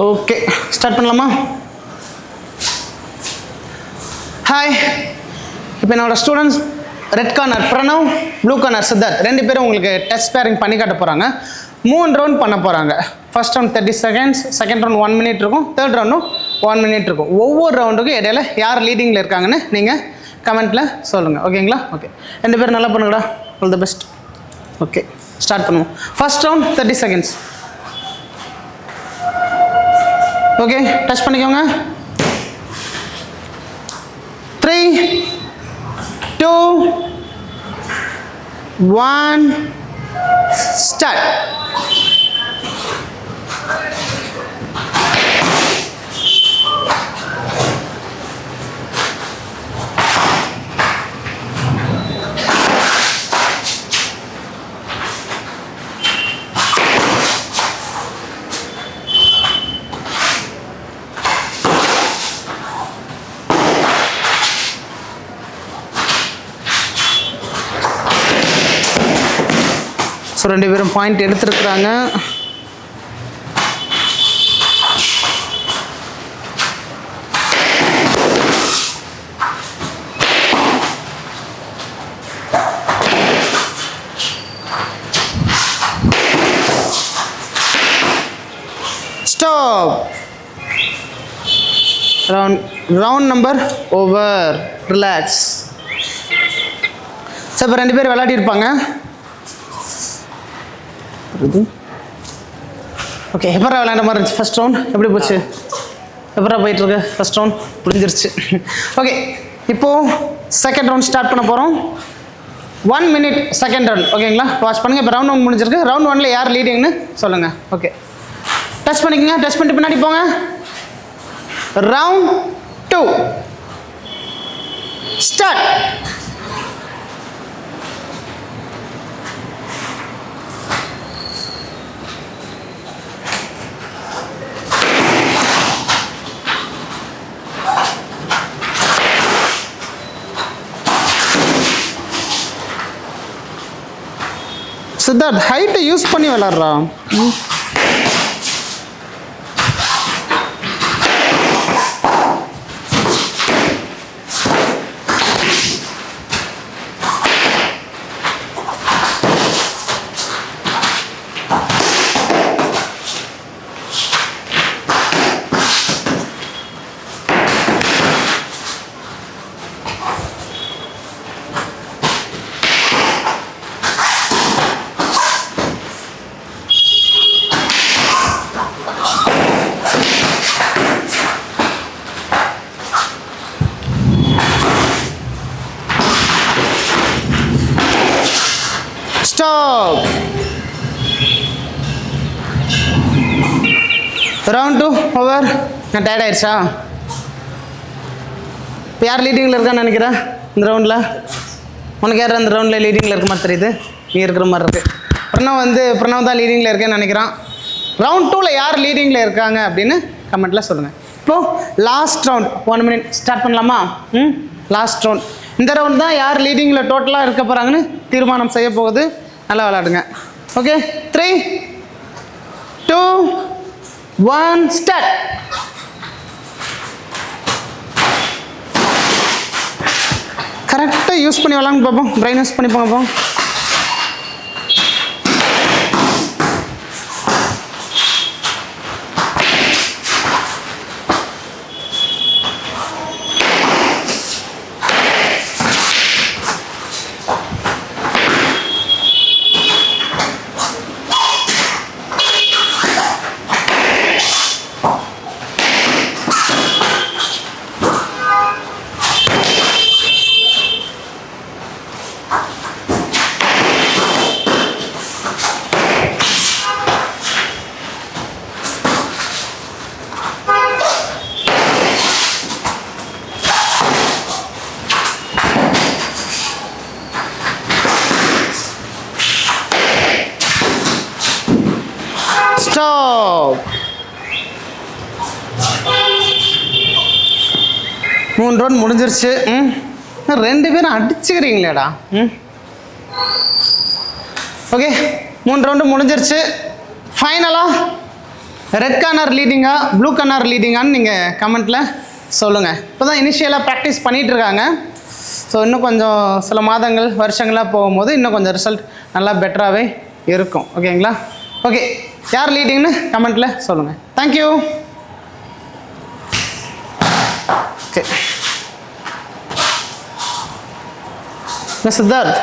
Okay start பண்ணலாமா? Hi, இப்போ என்னோட students red corner Pranav, blue corner Siddharth ரெண்டு பேரும் உங்களுக்கு டெஸ்ட் பேரிங் பண்ணி காட்ட போகிறாங்க. 3 ரவுண்ட் பண்ண போகிறாங்க. First round 30 seconds, second round 1 minute இருக்கும், தேர்ட் ரவுண்டும் 1 மினிட் இருக்கும். ஒவ்வொரு ரவுண்டுக்கும் இடையில யார் லீடிங்கில் இருக்காங்கன்னு நீங்கள் கமெண்ட்டில் சொல்லுங்கள். ஓகேங்களா? ஓகே, ரெண்டு பேரும் நல்லா பண்ணுங்கடா. All the best. Okay start பண்ணுவோம். First round 30 seconds. Okay touch பண்ணிக்கோங்க. 3 2 1 ஸ்டார்ட். ஸோ ரெண்டு பேரும் பாயிண்ட் எடுத்துருக்குறாங்க. Stop. Round number over. Relax. So இப்போ ரெண்டு பேர் விளையாடி இருப்பாங்க. ஓகே, எப்பரா விளையாண்ட மாதிரி இருந்துச்சு ஃபர்ஸ்ட் ரவுண்ட்? எப்படி போச்சு? எப்பரா போயிட்டு இருக்கு? ஃபர்ஸ்ட் ரவுண்ட் முடிஞ்சிருச்சு. ஓகே, இப்போது செகண்ட் ரவுண்ட் ஸ்டார்ட் பண்ண போகிறோம். 1 மினிட் செகண்ட் ரவுண்ட். ஓகேங்களா? வாட்ச் பண்ணுங்கள். இப்போ ரவுண்ட் 1 முடிஞ்சிருக்கு. ரவுண்ட் 1ல் யார் லீடிங்னு சொல்லுங்கள். ஓகே டச் பண்ணிக்கோங்க. டச் பண்ணிட்டு பின்னாடி போங்க. Round 2 start. சித்தார்த் ஹைட்டை யூஸ் பண்ணி விளாட்றா. Stop. Round 2 over. நான் டயர்ட் ஆயிடுச்சா? இப்போ யார் லீடிங்கில் இருக்கான்னு நினைக்கிறேன் இந்த ரவுண்டில்? உனக்கு யார் அந்த ரவுண்டில் லீடிங்கில் இருக்க மாதிரி தெரியுது? நீ இருக்கிற மாதிரி இருக்குது. பிரணவ் தான் லீடிங்கில் இருக்கேன்னு நினைக்கிறான். ரவுண்ட் 2ல் யார் லீடிங்கில் இருக்காங்க அப்படின்னு கமெண்ட்டில் சொல்லுங்கள். இப்போது லாஸ்ட் ரவுண்ட் 1 மினிட் ஸ்டார்ட் பண்ணலாமா? Last round. இந்த ரவுண்ட் தான் யார் லீடிங்கில் டோட்டலாக இருக்க போகிறாங்கன்னு தீர்மானம் செய்ய போகுது. நல்லா விளையாடுங்க. Okay 3 2 1 start. கரெக்டாக யூஸ் பண்ணி விளாட்னு பார்ப்போம். பிரைன் யூஸ் பண்ணி போங்க. Stop. 3 ரவுண்ட் முடிஞ்சிருச்சு. ரெண்டு பேரும் அடிச்சுக்கிறீங்களேடா. ஓகே 3 ரவுண்டு முடிஞ்சிருச்சு. ஃபைனலாக ரெட் கார்னர் லீடிங்கா ப்ளூ கார்னர் லீடிங்கான்னு நீங்கள் கமெண்ட்டில் சொல்லுங்கள். இப்போ தான் இனிஷியலாக ப்ராக்டிஸ் பண்ணிகிட்ருக்காங்க. ஸோ இன்னும் கொஞ்சம் சில மாதங்கள் வருஷங்களாக போகும்போது இன்னும் கொஞ்சம் ரிசல்ட் நல்லா பெட்டராகவே இருக்கும். ஓகேங்களா? ஓகே, யார் லீடிங்னு கமெண்ட்டில் சொல்லுங்கள். தேங்க்யூ. ஓகே, சித்தார்த்.